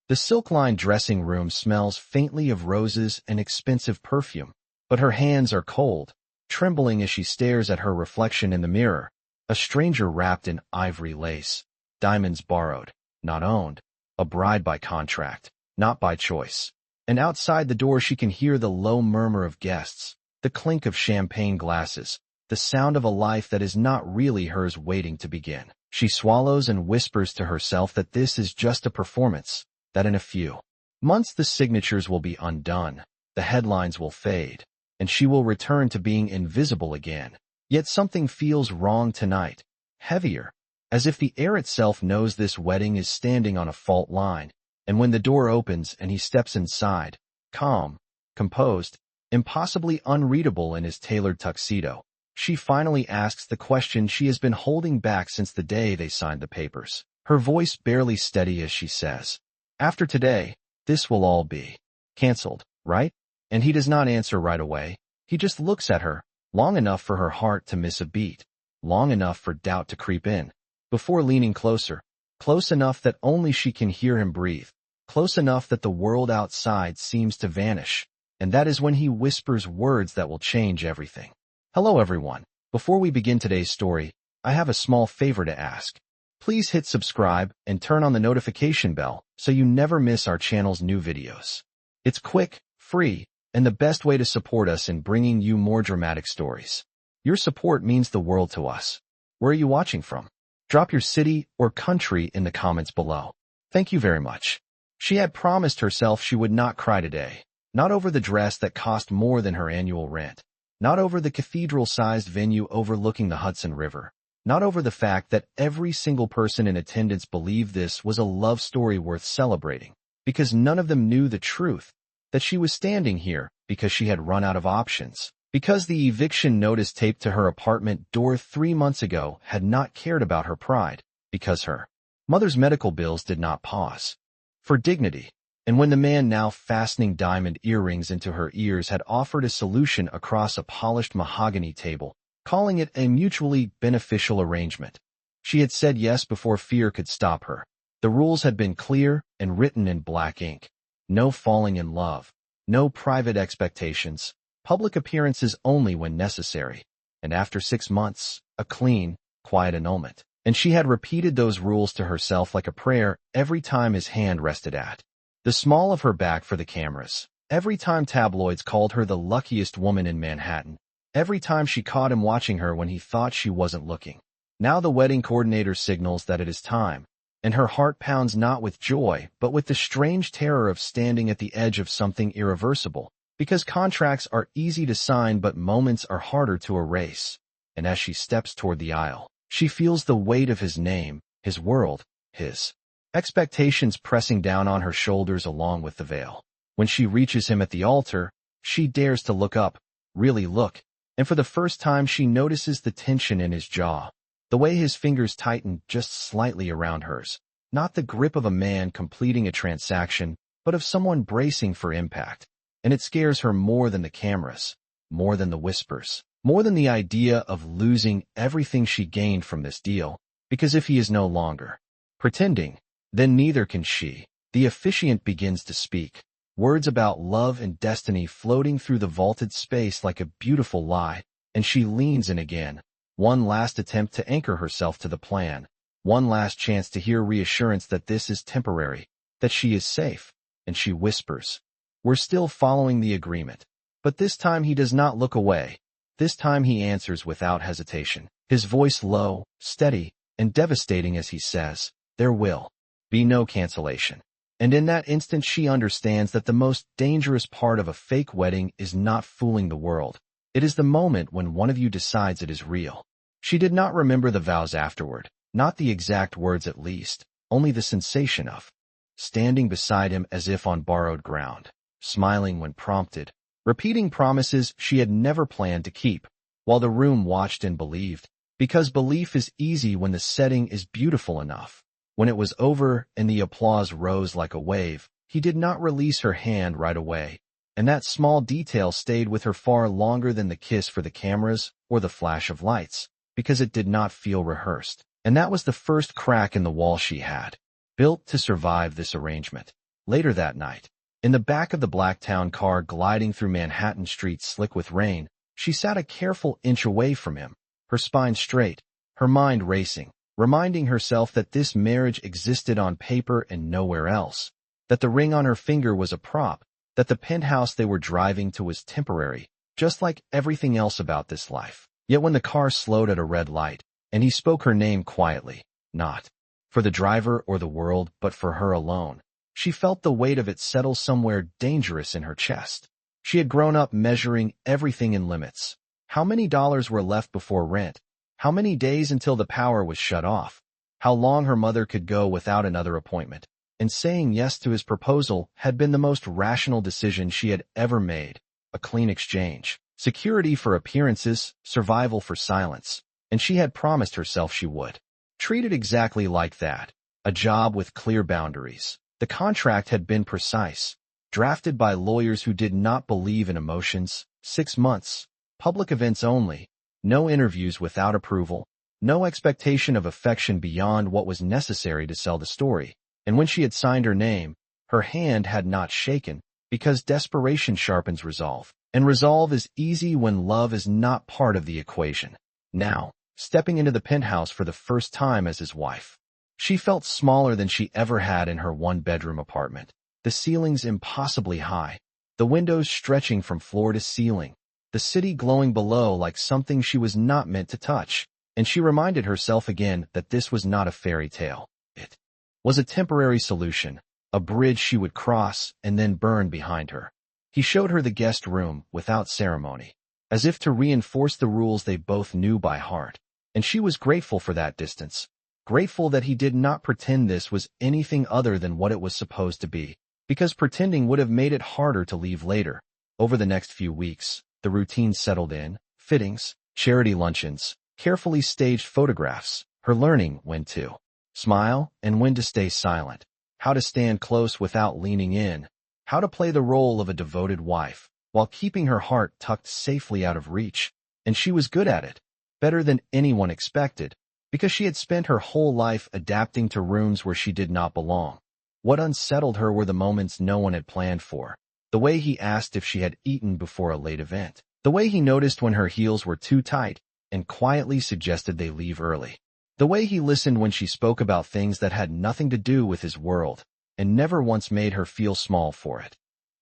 The silk-lined dressing room smells faintly of roses and expensive perfume, but her hands are cold, trembling as she stares at her reflection in the mirror, a stranger wrapped in ivory lace, diamonds borrowed, not owned, a bride by contract, not by choice. And outside the door she can hear the low murmur of guests, the clink of champagne glasses, the sound of a life that is not really hers waiting to begin. She swallows and whispers to herself that this is just a performance, that in a few months the signatures will be undone, the headlines will fade, and she will return to being invisible again. Yet something feels wrong tonight, heavier, as if the air itself knows this wedding is standing on a fault line. And when the door opens and he steps inside, calm, composed, impossibly unreadable in his tailored tuxedo, she finally asks the question she has been holding back since the day they signed the papers. Her voice barely steady as she says, "After today, this will all be canceled, right?" And he does not answer right away. He just looks at her, long enough for her heart to miss a beat, long enough for doubt to creep in, before leaning closer, close enough that only she can hear him breathe, close enough that the world outside seems to vanish. And that is when he whispers words that will change everything. Hello everyone. Before we begin today's story, I have a small favor to ask. Please hit subscribe and turn on the notification bell so you never miss our channel's new videos. It's quick, free, and the best way to support us in bringing you more dramatic stories. Your support means the world to us. Where are you watching from? Drop your city or country in the comments below. Thank you very much. She had promised herself she would not cry today, not over the dress that cost more than her annual rent, not over the cathedral-sized venue overlooking the Hudson River, not over the fact that every single person in attendance believed this was a love story worth celebrating, because none of them knew the truth, that she was standing here because she had run out of options, because the eviction notice taped to her apartment door 3 months ago had not cared about her pride, because her mother's medical bills did not pause. For dignity. And when the man now fastening diamond earrings into her ears had offered a solution across a polished mahogany table, calling it a mutually beneficial arrangement, she had said yes before fear could stop her. The rules had been clear and written in black ink. No falling in love, no private expectations, public appearances only when necessary, and after 6 months, a clean, quiet annulment. And she had repeated those rules to herself like a prayer every time his hand rested at the small of her back for the cameras, every time tabloids called her the luckiest woman in Manhattan, every time she caught him watching her when he thought she wasn't looking. Now the wedding coordinator signals that it is time, and her heart pounds not with joy but with the strange terror of standing at the edge of something irreversible, because contracts are easy to sign but moments are harder to erase. And as she steps toward the aisle, she feels the weight of his name, his world, his expectations pressing down on her shoulders along with the veil. When she reaches him at the altar, she dares to look up, really look, and for the first time she notices the tension in his jaw, the way his fingers tighten just slightly around hers, not the grip of a man completing a transaction, but of someone bracing for impact. And it scares her more than the cameras, more than the whispers, more than the idea of losing everything she gained from this deal, because if he is no longer pretending, then neither can she. The officiant begins to speak, words about love and destiny floating through the vaulted space like a beautiful lie, and she leans in again, one last attempt to anchor herself to the plan, one last chance to hear reassurance that this is temporary, that she is safe, and she whispers, "We're still following the agreement." But this time he does not look away. This time he answers without hesitation, his voice low, steady, and devastating as he says, "There will be no cancellation." And in that instant she understands that the most dangerous part of a fake wedding is not fooling the world. It is the moment when one of you decides it is real. She did not remember the vows afterward, not the exact words at least, only the sensation of standing beside him as if on borrowed ground, smiling when prompted, repeating promises she had never planned to keep, while the room watched and believed, because belief is easy when the setting is beautiful enough. When it was over and the applause rose like a wave, he did not release her hand right away, and that small detail stayed with her far longer than the kiss for the cameras or the flash of lights, because it did not feel rehearsed. And that was the first crack in the wall she had built to survive this arrangement. Later that night, in the back of the Blacktown car gliding through Manhattan streets slick with rain, she sat a careful inch away from him, her spine straight, her mind racing, reminding herself that this marriage existed on paper and nowhere else, that the ring on her finger was a prop, that the penthouse they were driving to was temporary, just like everything else about this life. Yet when the car slowed at a red light, and he spoke her name quietly, not for the driver or the world, but for her alone, she felt the weight of it settle somewhere dangerous in her chest. She had grown up measuring everything in limits. How many dollars were left before rent? How many days until the power was shut off? How long her mother could go without another appointment? And saying yes to his proposal had been the most rational decision she had ever made. A clean exchange. Security for appearances, survival for silence. And she had promised herself she would. Treat it exactly like that. A job with clear boundaries. The contract had been precise. Drafted by lawyers who did not believe in emotions. 6 months. Public events only. No interviews without approval. No expectation of affection beyond what was necessary to sell the story. And when she had signed her name, her hand had not shaken, because desperation sharpens resolve. And resolve is easy when love is not part of the equation. Now, stepping into the penthouse for the first time as his wife, she felt smaller than she ever had in her one-bedroom apartment. The ceilings impossibly high, the windows stretching from floor to ceiling, the city glowing below like something she was not meant to touch. And she reminded herself again that this was not a fairy tale. It was a temporary solution, a bridge she would cross and then burn behind her. He showed her the guest room without ceremony, as if to reinforce the rules they both knew by heart. And she was grateful for that distance, grateful that he did not pretend this was anything other than what it was supposed to be, because pretending would have made it harder to leave later. Over the next few weeks, the routine settled in: fittings, charity luncheons, carefully staged photographs, her learning when to smile and when to stay silent, how to stand close without leaning in, how to play the role of a devoted wife, while keeping her heart tucked safely out of reach. And she was good at it, better than anyone expected, because she had spent her whole life adapting to rooms where she did not belong. What unsettled her were the moments no one had planned for. The way he asked if she had eaten before a late event. The way he noticed when her heels were too tight and quietly suggested they leave early. The way he listened when she spoke about things that had nothing to do with his world, and never once made her feel small for it.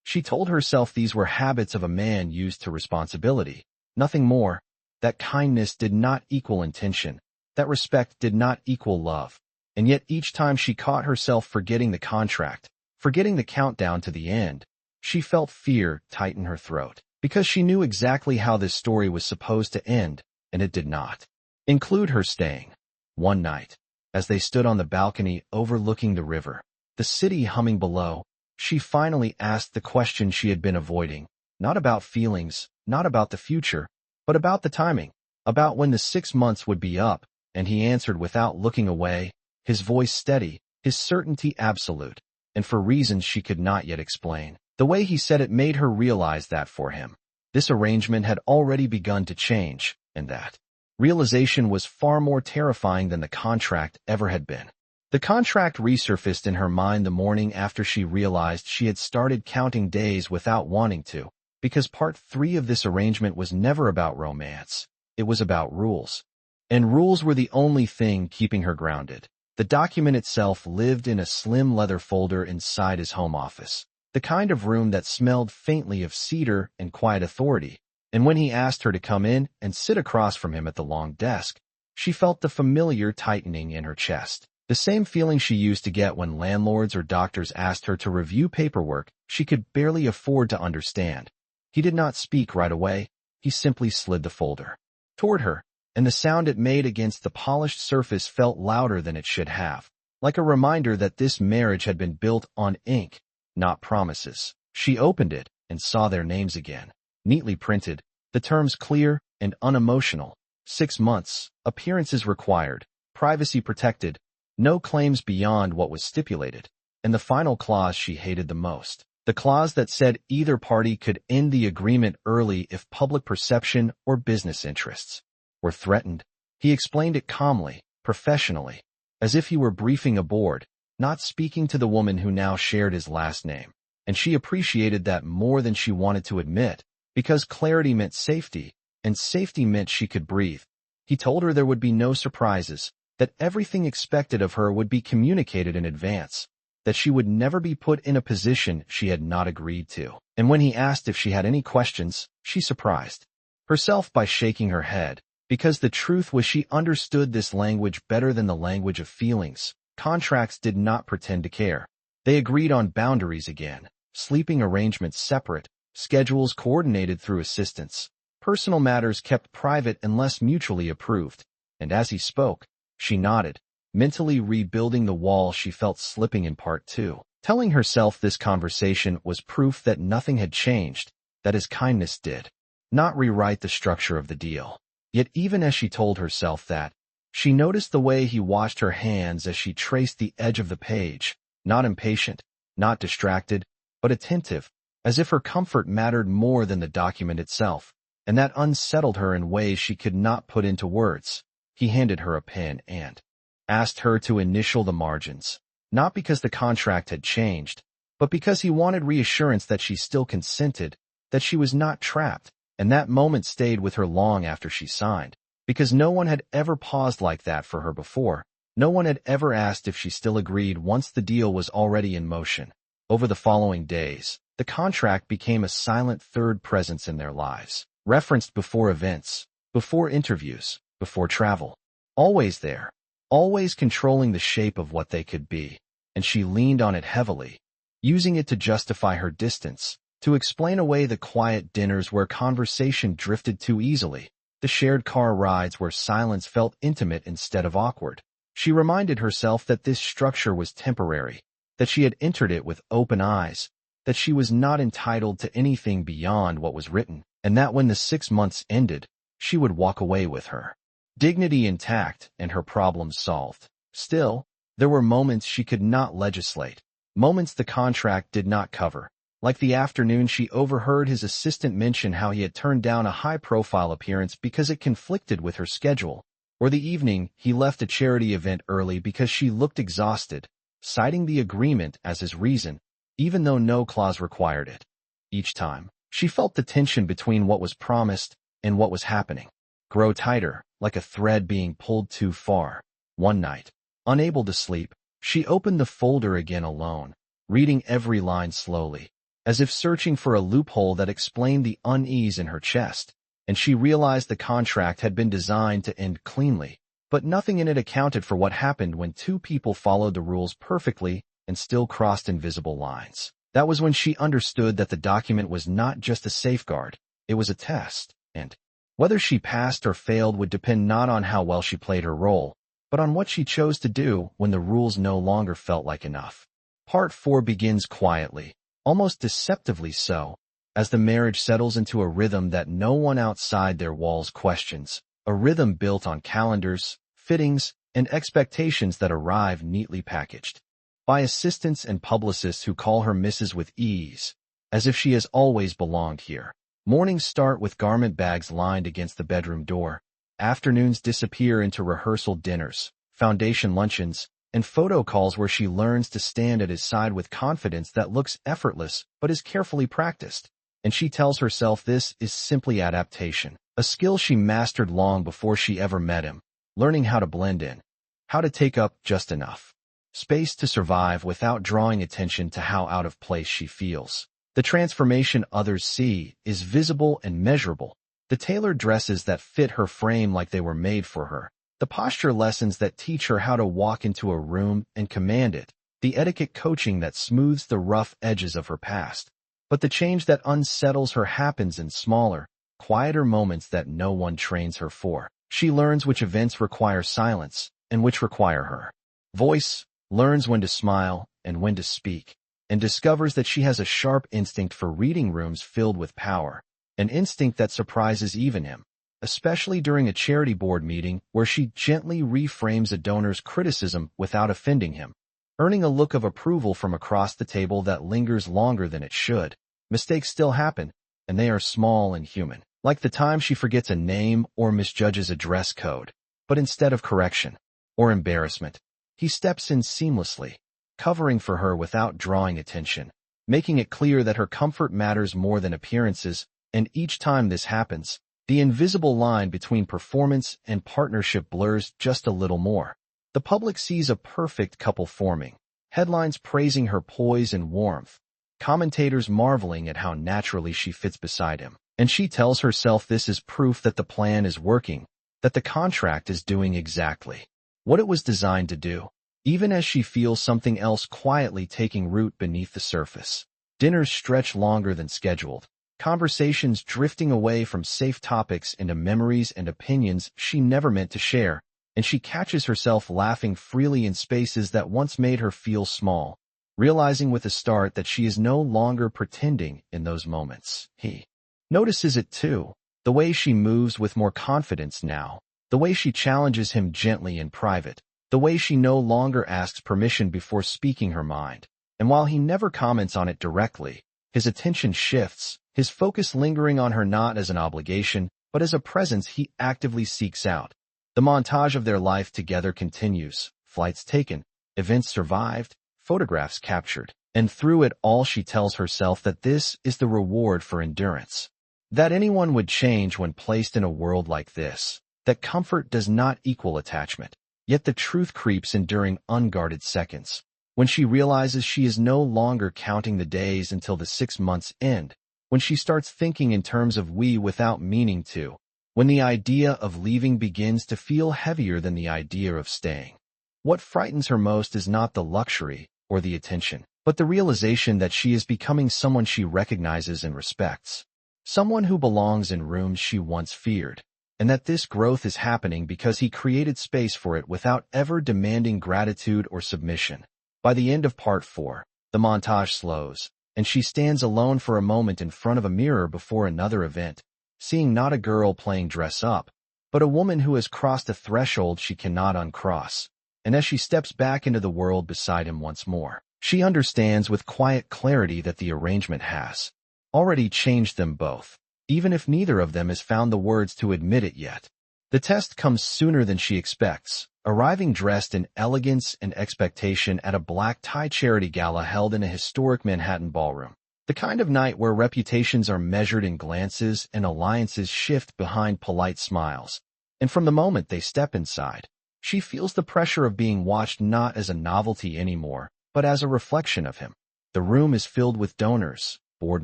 She told herself these were habits of a man used to responsibility, nothing more. That kindness did not equal intention, that respect did not equal love. And yet each time she caught herself forgetting the contract, forgetting the countdown to the end, she felt fear tighten her throat, because she knew exactly how this story was supposed to end, and it did not include her staying. One night, as they stood on the balcony overlooking the river, the city humming below, she finally asked the question she had been avoiding, not about feelings, not about the future, but about the timing, about when the 6 months would be up. And he answered without looking away, his voice steady, his certainty absolute, and for reasons she could not yet explain. The way he said it made her realize that for him, this arrangement had already begun to change, and that realization was far more terrifying than the contract ever had been. The contract resurfaced in her mind the morning after she realized she had started counting days without wanting to, because part 3 of this arrangement was never about romance. It was about rules. And rules were the only thing keeping her grounded. The document itself lived in a slim leather folder inside his home office, the kind of room that smelled faintly of cedar and quiet authority. And when he asked her to come in and sit across from him at the long desk, she felt the familiar tightening in her chest. The same feeling she used to get when landlords or doctors asked her to review paperwork she could barely afford to understand. He did not speak right away. He simply slid the folder toward her, and the sound it made against the polished surface felt louder than it should have, like a reminder that this marriage had been built on ink, not promises. She opened it and saw their names again, neatly printed, the terms clear and unemotional. 6 months, appearances required, privacy protected, no claims beyond what was stipulated. And the final clause she hated the most, the clause that said either party could end the agreement early if public perception or business interests were threatened. He explained it calmly, professionally, as if he were briefing a board. not speaking to the woman who now shared his last name. And she appreciated that more than she wanted to admit, because clarity meant safety, and safety meant she could breathe. He told her there would be no surprises, that everything expected of her would be communicated in advance, that she would never be put in a position she had not agreed to. And when he asked if she had any questions, she surprised herself by shaking her head, because the truth was she understood this language better than the language of feelings. Contracts did not pretend to care. They agreed on boundaries again, sleeping arrangements separate, schedules coordinated through assistants, personal matters kept private unless mutually approved. And as he spoke, she nodded, mentally rebuilding the wall she felt slipping in part two, telling herself this conversation was proof that nothing had changed, that his kindness did not rewrite the structure of the deal. Yet even as she told herself that, she noticed the way he washed her hands as she traced the edge of the page, not impatient, not distracted, but attentive, as if her comfort mattered more than the document itself, and that unsettled her in ways she could not put into words. He handed her a pen and asked her to initial the margins, not because the contract had changed, but because he wanted reassurance that she still consented, that she was not trapped, and that moment stayed with her long after she signed, because no one had ever paused like that for her before. No one had ever asked if she still agreed once the deal was already in motion. Over the following days, the contract became a silent third presence in their lives, referenced before events, before interviews, before travel. Always there, always controlling the shape of what they could be, and she leaned on it heavily, using it to justify her distance, to explain away the quiet dinners where conversation drifted too easily, the shared car rides where silence felt intimate instead of awkward. She reminded herself that this structure was temporary, that she had entered it with open eyes, that she was not entitled to anything beyond what was written, and that when the 6 months ended, she would walk away with her dignity intact and her problems solved. Still, there were moments she could not legislate, moments the contract did not cover, like the afternoon she overheard his assistant mention how he had turned down a high-profile appearance because it conflicted with her schedule, or the evening he left a charity event early because she looked exhausted, citing the agreement as his reason, even though no clause required it. Each time, she felt the tension between what was promised and what was happening grow tighter, like a thread being pulled too far. One night, unable to sleep, she opened the folder again alone, reading every line slowly, as if searching for a loophole that explained the unease in her chest, and she realized the contract had been designed to end cleanly, but nothing in it accounted for what happened when two people followed the rules perfectly and still crossed invisible lines. That was when she understood that the document was not just a safeguard, it was a test, and whether she passed or failed would depend not on how well she played her role, but on what she chose to do when the rules no longer felt like enough. Part 4 begins quietly, almost deceptively so, as the marriage settles into a rhythm that no one outside their walls questions, a rhythm built on calendars, fittings, and expectations that arrive neatly packaged by assistants and publicists who call her Mrs. with ease, as if she has always belonged here. Mornings start with garment bags lined against the bedroom door. Afternoons disappear into rehearsal dinners, foundation luncheons, and photo calls where she learns to stand at his side with confidence that looks effortless but is carefully practiced. And she tells herself this is simply adaptation, a skill she mastered long before she ever met him, learning how to blend in, how to take up just enough space to survive without drawing attention to how out of place she feels. The transformation others see is visible and measurable. The tailored dresses that fit her frame like they were made for her. The posture lessons that teach her how to walk into a room and command it. The etiquette coaching that smooths the rough edges of her past. But the change that unsettles her happens in smaller, quieter moments that no one trains her for. She learns which events require silence and which require her voice, learns when to smile and when to speak, and discovers that she has a sharp instinct for reading rooms filled with power, an instinct that surprises even him, especially during a charity board meeting where she gently reframes a donor's criticism without offending him, earning a look of approval from across the table that lingers longer than it should. Mistakes still happen, and they are small and human, like the time she forgets a name or misjudges a dress code. But instead of correction or embarrassment, he steps in seamlessly, covering for her without drawing attention, making it clear that her comfort matters more than appearances, and each time this happens, the invisible line between performance and partnership blurs just a little more. The public sees a perfect couple forming, headlines praising her poise and warmth, commentators marveling at how naturally she fits beside him. And she tells herself this is proof that the plan is working, that the contract is doing exactly what it was designed to do, even as she feels something else quietly taking root beneath the surface. Dinners stretch longer than scheduled, conversations drifting away from safe topics into memories and opinions she never meant to share, and she catches herself laughing freely in spaces that once made her feel small, realizing with a start that she is no longer pretending in those moments. He notices it too, the way she moves with more confidence now, the way she challenges him gently in private, the way she no longer asks permission before speaking her mind. And while he never comments on it directly, his attention shifts, his focus lingering on her not as an obligation, but as a presence he actively seeks out. The montage of their life together continues, flights taken, events survived, photographs captured, and through it all she tells herself that this is the reward for endurance. That anyone would change when placed in a world like this, that comfort does not equal attachment. Yet the truth creeps in during unguarded seconds, when she realizes she is no longer counting the days until the 6 months end, when she starts thinking in terms of we without meaning to, when the idea of leaving begins to feel heavier than the idea of staying. What frightens her most is not the luxury or the attention, but the realization that she is becoming someone she recognizes and respects, someone who belongs in rooms she once feared, and that this growth is happening because he created space for it without ever demanding gratitude or submission. By the end of part 4, the montage slows, and she stands alone for a moment in front of a mirror before another event, seeing not a girl playing dress up, but a woman who has crossed a threshold she cannot uncross. And as she steps back into the world beside him once more, she understands with quiet clarity that the arrangement has already changed them both, even if neither of them has found the words to admit it yet. The test comes sooner than she expects, arriving dressed in elegance and expectation at a black tie charity gala held in a historic Manhattan ballroom. The kind of night where reputations are measured in glances and alliances shift behind polite smiles. And from the moment they step inside, she feels the pressure of being watched not as a novelty anymore, but as a reflection of him. The room is filled with donors, board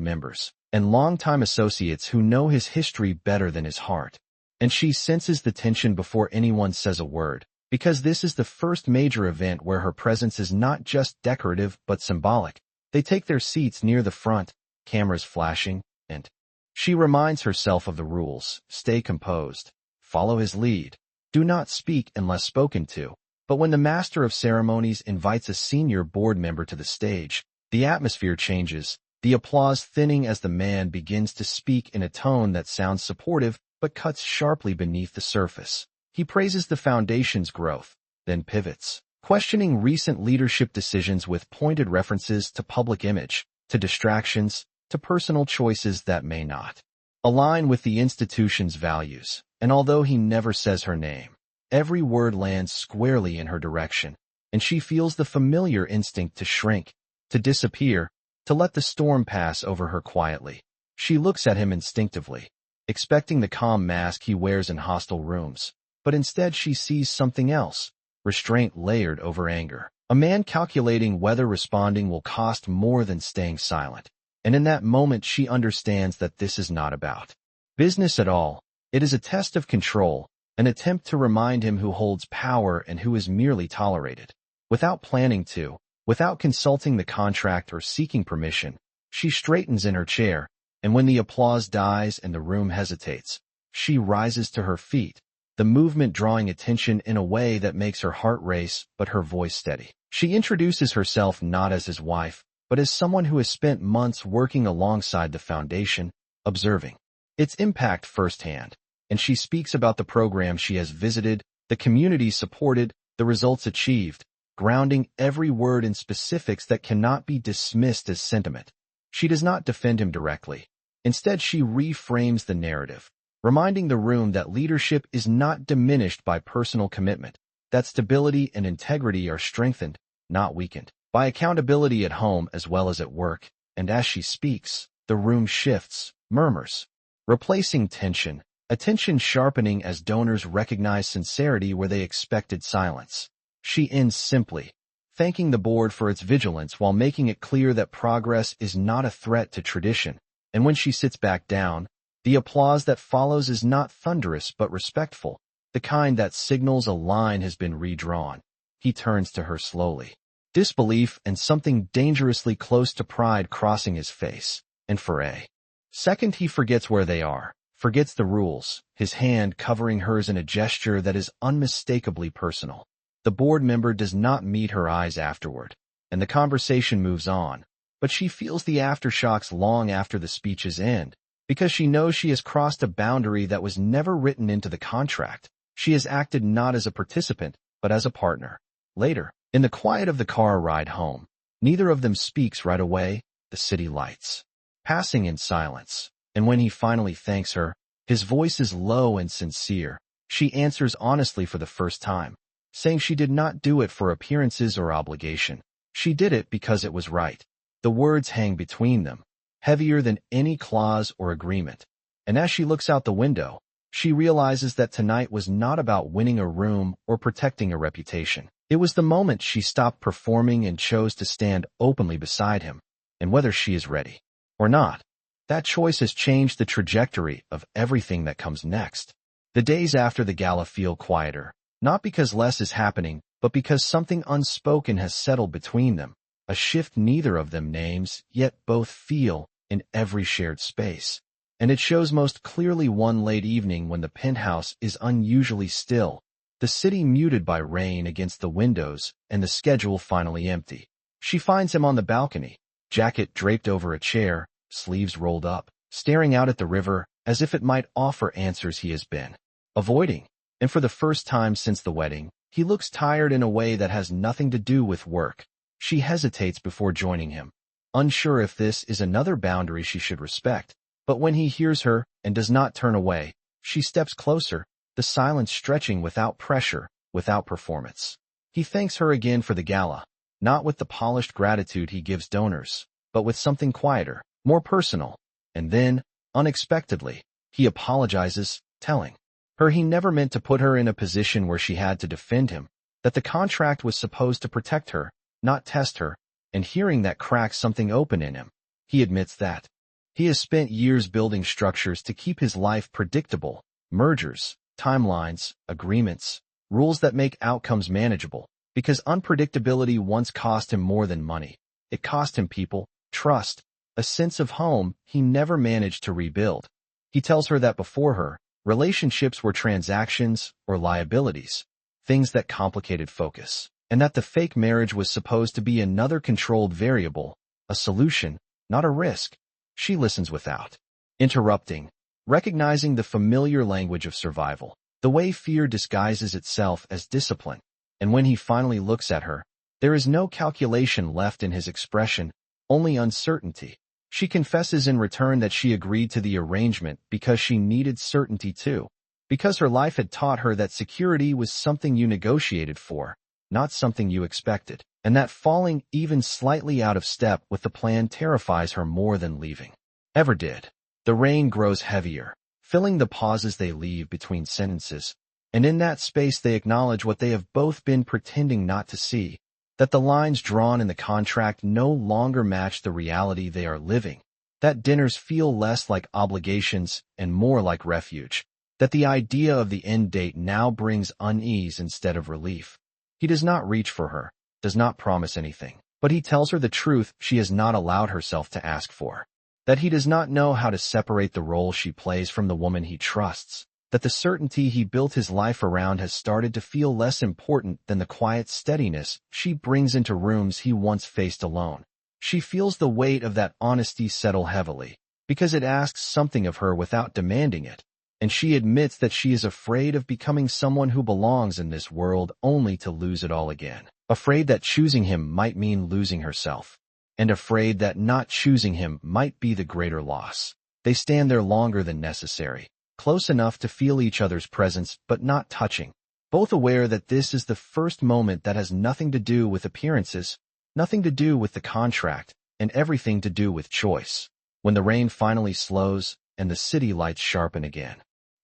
members, and longtime associates who know his history better than his heart. And she senses the tension before anyone says a word, because this is the first major event where her presence is not just decorative but symbolic. They take their seats near the front, cameras flashing, and she reminds herself of the rules: stay composed, follow his lead, do not speak unless spoken to. But when the master of ceremonies invites a senior board member to the stage, the atmosphere changes, the applause thinning as the man begins to speak in a tone that sounds supportive but cuts sharply beneath the surface. He praises the foundation's growth, then pivots, questioning recent leadership decisions with pointed references to public image, to distractions, to personal choices that may not align with the institution's values. And although he never says her name, every word lands squarely in her direction, and she feels the familiar instinct to shrink, to disappear, to let the storm pass over her quietly. She looks at him instinctively, expecting the calm mask he wears in hostile rooms, but instead she sees something else, restraint layered over anger. A man calculating whether responding will cost more than staying silent. And in that moment she understands that this is not about business at all. It is a test of control, an attempt to remind him who holds power and who is merely tolerated. Without planning to, without consulting the contract or seeking permission, she straightens in her chair, and when the applause dies and the room hesitates, she rises to her feet, the movement drawing attention in a way that makes her heart race but her voice steady. She introduces herself not as his wife, but as someone who has spent months working alongside the foundation, observing its impact firsthand. And she speaks about the program she has visited, the community supported, the results achieved, grounding every word in specifics that cannot be dismissed as sentiment. She does not defend him directly. Instead, she reframes the narrative, reminding the room that leadership is not diminished by personal commitment, that stability and integrity are strengthened, not weakened. by accountability at home as well as at work, and as she speaks, the room shifts, murmurs, replacing tension, attention sharpening as donors recognize sincerity where they expected silence. She ends simply, thanking the board for its vigilance while making it clear that progress is not a threat to tradition, and when she sits back down, the applause that follows is not thunderous but respectful, the kind that signals a line has been redrawn. He turns to her slowly, disbelief and something dangerously close to pride crossing his face, and for a second he forgets where they are, forgets the rules, his hand covering hers in a gesture that is unmistakably personal. The board member does not meet her eyes afterward, and the conversation moves on, but she feels the aftershocks long after the speeches end, because she knows she has crossed a boundary that was never written into the contract. She has acted not as a participant, but as a partner. Later, in the quiet of the car ride home, neither of them speaks right away, the city lights passing in silence, and when he finally thanks her, his voice is low and sincere. She answers honestly for the first time, saying she did not do it for appearances or obligation. She did it because it was right. The words hang between them, heavier than any clause or agreement. And as she looks out the window, she realizes that tonight was not about winning a room or protecting a reputation. It was the moment she stopped performing and chose to stand openly beside him. And whether she is ready or not, that choice has changed the trajectory of everything that comes next. The days after the gala feel quieter, not because less is happening, but because something unspoken has settled between them, a shift neither of them names, yet both feel in every shared space. And it shows most clearly one late evening when the penthouse is unusually still, the city muted by rain against the windows, and the schedule finally empty. She finds him on the balcony, jacket draped over a chair, sleeves rolled up, staring out at the river as if it might offer answers he has been avoiding. And for the first time since the wedding, he looks tired in a way that has nothing to do with work. She hesitates before joining him, unsure if this is another boundary she should respect. But when he hears her and does not turn away, she steps closer, the silence stretching without pressure, without performance. He thanks her again for the gala, not with the polished gratitude he gives donors, but with something quieter, more personal. And then, unexpectedly, he apologizes, telling her he never meant to put her in a position where she had to defend him, that the contract was supposed to protect her, not test her, and hearing that cracks something open in him. He admits that he has spent years building structures to keep his life predictable, mergers, timelines, agreements, rules that make outcomes manageable, because unpredictability once cost him more than money. It cost him people, trust, a sense of home he never managed to rebuild. He tells her that before her, relationships were transactions or liabilities, things that complicated focus, and that the fake marriage was supposed to be another controlled variable, a solution, not a risk. She listens without interrupting, recognizing the familiar language of survival, the way fear disguises itself as discipline. And when he finally looks at her, there is no calculation left in his expression, only uncertainty. She confesses in return that she agreed to the arrangement because she needed certainty too, because her life had taught her that security was something you negotiated for, not something you expected, and that falling even slightly out of step with the plan terrifies her more than leaving ever did. The rain grows heavier, filling the pauses they leave between sentences, and in that space they acknowledge what they have both been pretending not to see, that the lines drawn in the contract no longer match the reality they are living, that dinners feel less like obligations and more like refuge, that the idea of the end date now brings unease instead of relief. He does not reach for her, does not promise anything, but he tells her the truth she has not allowed herself to ask for, that he does not know how to separate the role she plays from the woman he trusts, that the certainty he built his life around has started to feel less important than the quiet steadiness she brings into rooms he once faced alone. She feels the weight of that honesty settle heavily, because it asks something of her without demanding it, and she admits that she is afraid of becoming someone who belongs in this world only to lose it all again, afraid that choosing him might mean losing herself, and afraid that not choosing him might be the greater loss. They stand there longer than necessary, close enough to feel each other's presence but not touching, both aware that this is the first moment that has nothing to do with appearances, Nothing to do with the contract, and everything to do with choice. When the rain finally slows and the city lights sharpen again,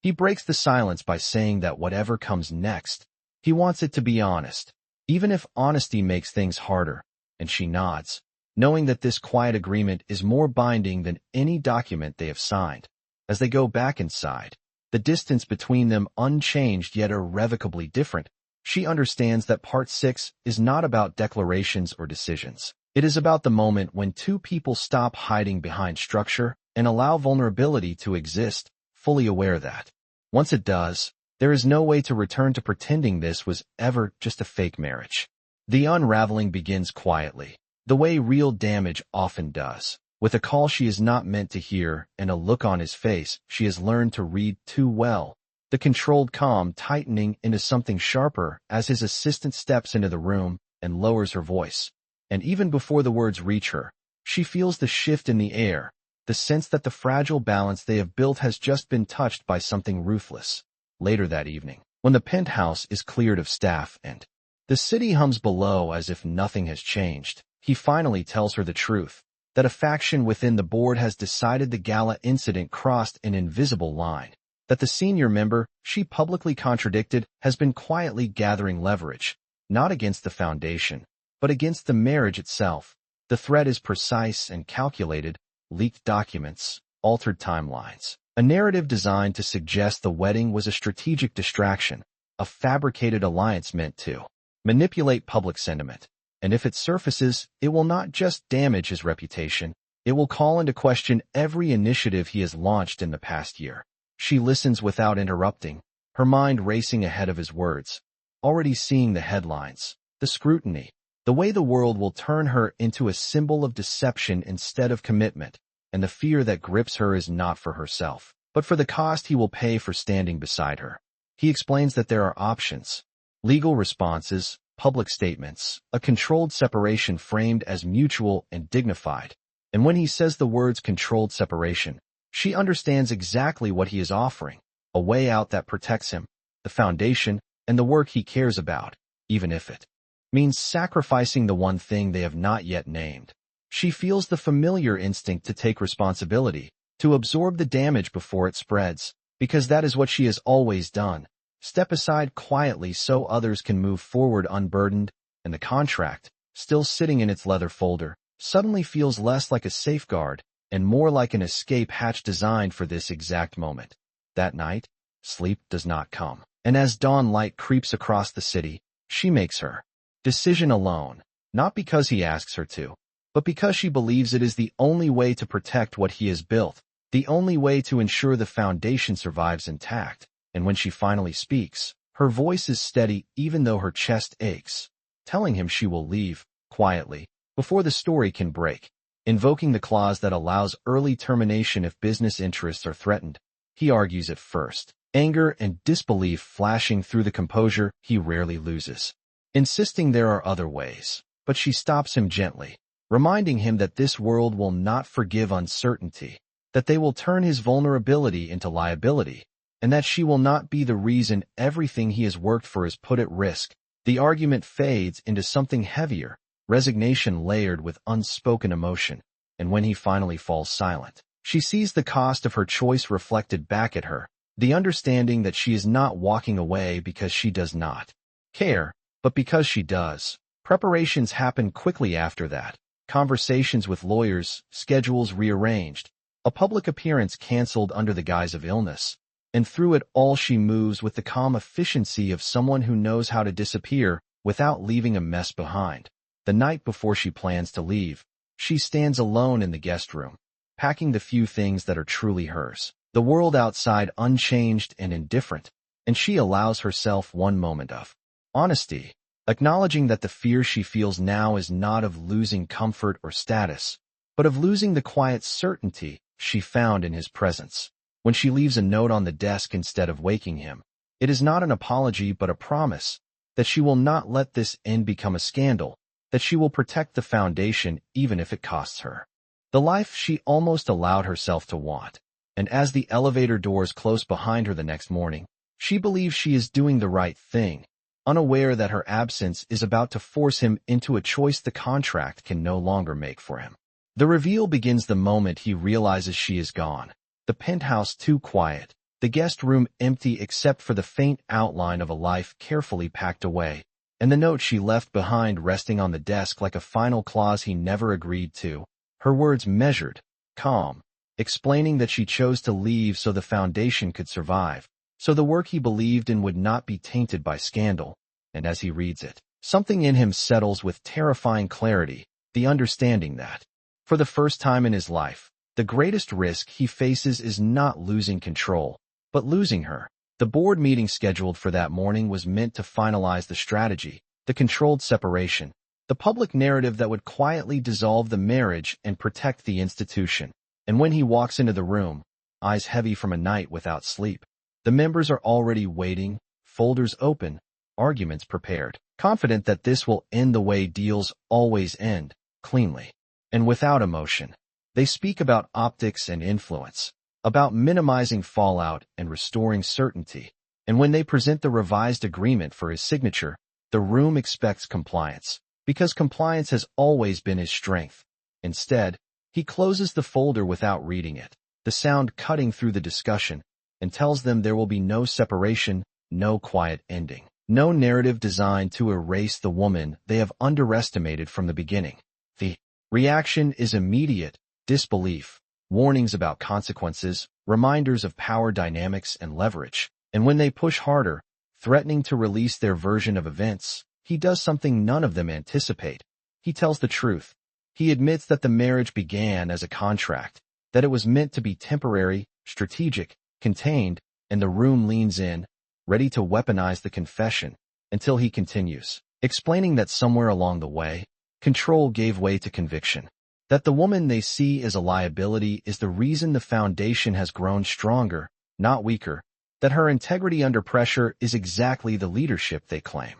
he breaks the silence by saying that whatever comes next, he wants it to be honest, even if honesty makes things harder, and she nods, knowing that this quiet agreement is more binding than any document they have signed. As they go back inside, the distance between them unchanged yet irrevocably different, she understands that part 6 is not about declarations or decisions. It is about the moment when two people stop hiding behind structure and allow vulnerability to exist, fully aware that, once it does, there is no way to return to pretending this was ever just a fake marriage. The unraveling begins quietly, the way real damage often does, with a call she is not meant to hear and a look on his face she has learned to read too well, the controlled calm tightening into something sharper as his assistant steps into the room and lowers her voice. And even before the words reach her, she feels the shift in the air, the sense that the fragile balance they have built has just been touched by something ruthless. Later that evening, when the penthouse is cleared of staff and the city hums below as if nothing has changed, he finally tells her the truth, that a faction within the board has decided the gala incident crossed an invisible line, that the senior member she publicly contradicted has been quietly gathering leverage, not against the foundation, but against the marriage itself. The threat is precise and calculated, leaked documents, altered timelines, a narrative designed to suggest the wedding was a strategic distraction, a fabricated alliance meant to manipulate public sentiment. And if it surfaces, it will not just damage his reputation, it will call into question every initiative he has launched in the past year. She listens without interrupting, her mind racing ahead of his words, already seeing the headlines, the scrutiny, the way the world will turn her into a symbol of deception instead of commitment, and the fear that grips her is not for herself, but for the cost he will pay for standing beside her. He explains that there are options, legal responses, public statements, a controlled separation framed as mutual and dignified. And when he says the words controlled separation, she understands exactly what he is offering, a way out that protects him, the foundation, and the work he cares about, even if it means sacrificing the one thing they have not yet named. She feels the familiar instinct to take responsibility, to absorb the damage before it spreads, because that is what she has always done. Step aside quietly so others can move forward unburdened, and the contract, still sitting in its leather folder, suddenly feels less like a safeguard and more like an escape hatch designed for this exact moment. That night, sleep does not come, and as dawn light creeps across the city, she makes her decision alone, not because he asks her to, but because she believes it is the only way to protect what he has built, the only way to ensure the foundation survives intact. And when she finally speaks, her voice is steady even though her chest aches, telling him she will leave, quietly, before the story can break, invoking the clause that allows early termination if business interests are threatened. He argues at first, anger and disbelief flashing through the composure he rarely loses, insisting there are other ways, but she stops him gently, reminding him that this world will not forgive uncertainty, that they will turn his vulnerability into liability, and that she will not be the reason everything he has worked for is put at risk. The argument fades into something heavier, resignation layered with unspoken emotion, and when he finally falls silent, she sees the cost of her choice reflected back at her, the understanding that she is not walking away because she does not care, but because she does. Preparations happen quickly after that, conversations with lawyers, schedules rearranged, a public appearance canceled under the guise of illness. And through it all she moves with the calm efficiency of someone who knows how to disappear without leaving a mess behind. The night before she plans to leave, she stands alone in the guest room, packing the few things that are truly hers, the world outside unchanged and indifferent, and she allows herself one moment of honesty, acknowledging that the fear she feels now is not of losing comfort or status, but of losing the quiet certainty she found in his presence. When she leaves a note on the desk instead of waking him, it is not an apology but a promise that she will not let this end become a scandal, that she will protect the foundation even if it costs her the life she almost allowed herself to want. And as the elevator doors close behind her the next morning, she believes she is doing the right thing, unaware that her absence is about to force him into a choice the contract can no longer make for him. The reveal begins the moment he realizes she is gone. The penthouse too quiet, the guest room empty except for the faint outline of a life carefully packed away, and the note she left behind resting on the desk like a final clause he never agreed to. Her words measured, calm, explaining that she chose to leave so the foundation could survive, so the work he believed in would not be tainted by scandal. And as he reads it, something in him settles with terrifying clarity, the understanding that, for the first time in his life, the greatest risk he faces is not losing control, but losing her. The board meeting scheduled for that morning was meant to finalize the strategy, the controlled separation, the public narrative that would quietly dissolve the marriage and protect the institution. And when he walks into the room, eyes heavy from a night without sleep, the members are already waiting, folders open, arguments prepared, confident that this will end the way deals always end, cleanly and without emotion. They speak about optics and influence, about minimizing fallout and restoring certainty. And when they present the revised agreement for his signature, the room expects compliance, because compliance has always been his strength. Instead, he closes the folder without reading it, the sound cutting through the discussion, and tells them there will be no separation, no quiet ending, no narrative designed to erase the woman they have underestimated from the beginning. The reaction is immediate: disbelief, warnings about consequences, reminders of power dynamics and leverage. And when they push harder, threatening to release their version of events, he does something none of them anticipate. He tells the truth. He admits that the marriage began as a contract, that it was meant to be temporary, strategic, contained, and the room leans in, ready to weaponize the confession, until he continues, explaining that somewhere along the way, control gave way to conviction, that the woman they see as a liability is the reason the foundation has grown stronger, not weaker, that her integrity under pressure is exactly the leadership they claim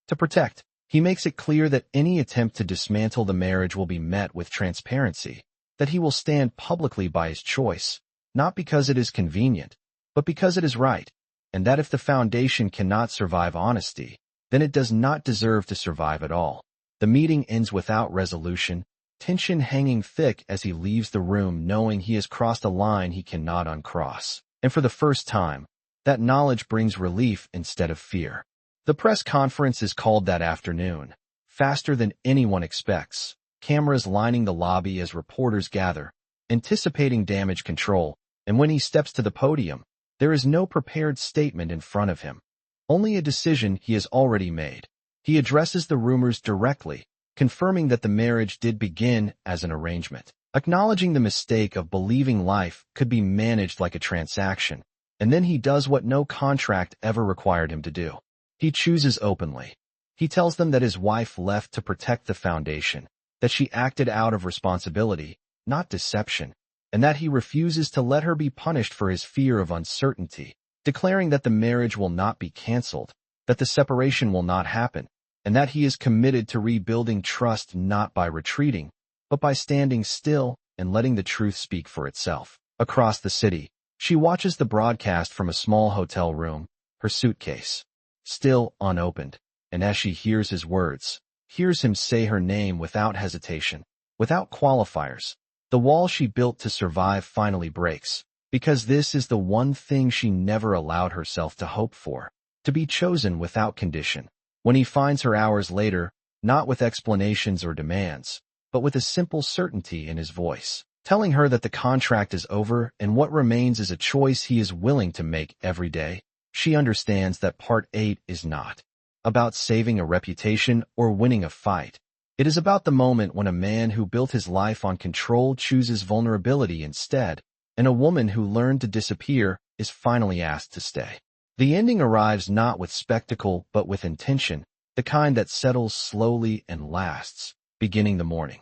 to protect. He makes it clear that any attempt to dismantle the marriage will be met with transparency, that he will stand publicly by his choice, not because it is convenient, but because it is right, and that if the foundation cannot survive honesty, then it does not deserve to survive at all. The meeting ends without resolution, tension hanging thick as he leaves the room knowing he has crossed a line he cannot uncross. And for the first time, that knowledge brings relief instead of fear. The press conference is called that afternoon, faster than anyone expects, cameras lining the lobby as reporters gather, anticipating damage control, and when he steps to the podium, there is no prepared statement in front of him, only a decision he has already made. He addresses the rumors directly, confirming that the marriage did begin as an arrangement, acknowledging the mistake of believing life could be managed like a transaction, and then he does what no contract ever required him to do. He chooses openly. He tells them that his wife left to protect the foundation, that she acted out of responsibility, not deception, and that he refuses to let her be punished for his fear of uncertainty, declaring that the marriage will not be canceled, that the separation will not happen, and that he is committed to rebuilding trust not by retreating, but by standing still and letting the truth speak for itself. Across the city, she watches the broadcast from a small hotel room, her suitcase still unopened, and as she hears his words, hears him say her name without hesitation, without qualifiers, the wall she built to survive finally breaks, because this is the one thing she never allowed herself to hope for, to be chosen without condition. When he finds her hours later, not with explanations or demands, but with a simple certainty in his voice, telling her that the contract is over and what remains is a choice he is willing to make every day, she understands that Part 8 is not about saving a reputation or winning a fight. It is about the moment when a man who built his life on control chooses vulnerability instead, and a woman who learned to disappear is finally asked to stay. The ending arrives not with spectacle but with intention, the kind that settles slowly and lasts, beginning the morning.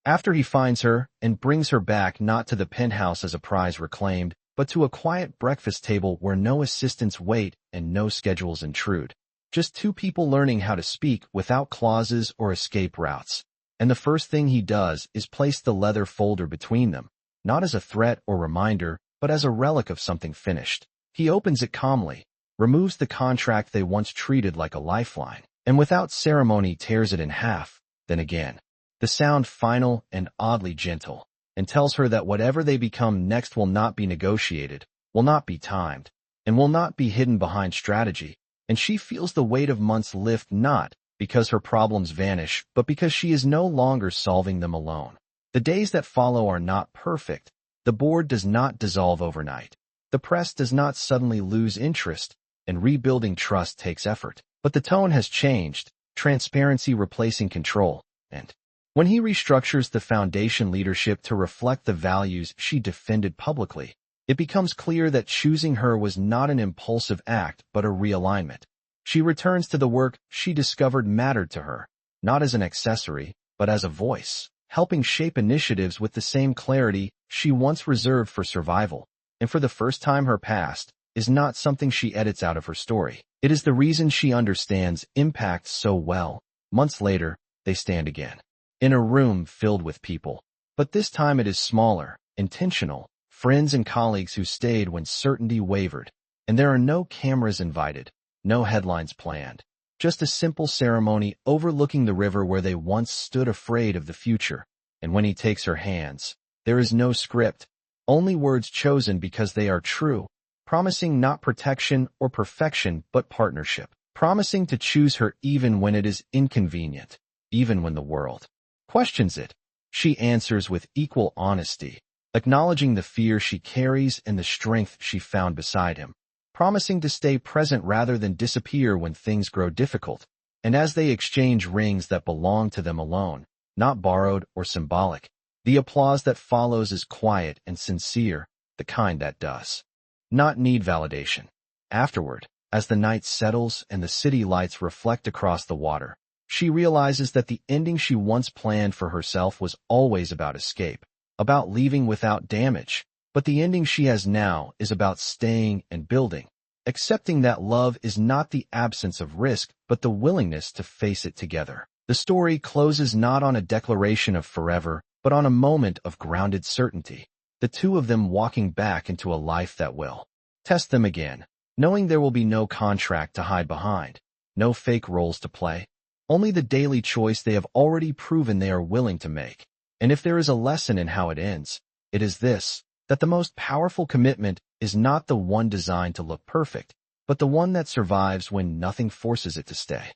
After he finds her and brings her back not to the penthouse as a prize reclaimed, but to a quiet breakfast table where no assistants wait and no schedules intrude. Just two people learning how to speak without clauses or escape routes. And the first thing he does is place the leather folder between them, not as a threat or reminder, but as a relic of something finished. He opens it calmly, removes the contract they once treated like a lifeline, and without ceremony tears it in half, then again. The sound final and oddly gentle, and tells her that whatever they become next will not be negotiated, will not be timed, and will not be hidden behind strategy, and she feels the weight of months lift not because her problems vanish, but because she is no longer solving them alone. The days that follow are not perfect. The board does not dissolve overnight. The press does not suddenly lose interest, and rebuilding trust takes effort. But the tone has changed, transparency replacing control, and when he restructures the foundation leadership to reflect the values she defended publicly, it becomes clear that choosing her was not an impulsive act but a realignment. She returns to the work she discovered mattered to her, not as an accessory, but as a voice, helping shape initiatives with the same clarity she once reserved for survival. And for the first time, her past is not something she edits out of her story. It is the reason she understands impact so well. Months later, they stand again, in a room filled with people. But this time it is smaller, intentional, friends and colleagues who stayed when certainty wavered. And there are no cameras invited, no headlines planned. Just a simple ceremony overlooking the river where they once stood afraid of the future. And when he takes her hands, there is no script, only words chosen because they are true, promising not protection or perfection but partnership, promising to choose her even when it is inconvenient, even when the world questions it. She answers with equal honesty, acknowledging the fear she carries and the strength she found beside him, promising to stay present rather than disappear when things grow difficult. And as they exchange rings that belong to them alone, not borrowed or symbolic, the applause that follows is quiet and sincere, the kind that does not need validation. Afterward, as the night settles and the city lights reflect across the water, she realizes that the ending she once planned for herself was always about escape, about leaving without damage. But the ending she has now is about staying and building, accepting that love is not the absence of risk, but the willingness to face it together. The story closes not on a declaration of forever, but on a moment of grounded certainty. The two of them walking back into a life that will test them again, knowing there will be no contract to hide behind, no fake roles to play, only the daily choice they have already proven they are willing to make. And if there is a lesson in how it ends, it is this, that the most powerful commitment is not the one designed to look perfect, but the one that survives when nothing forces it to stay.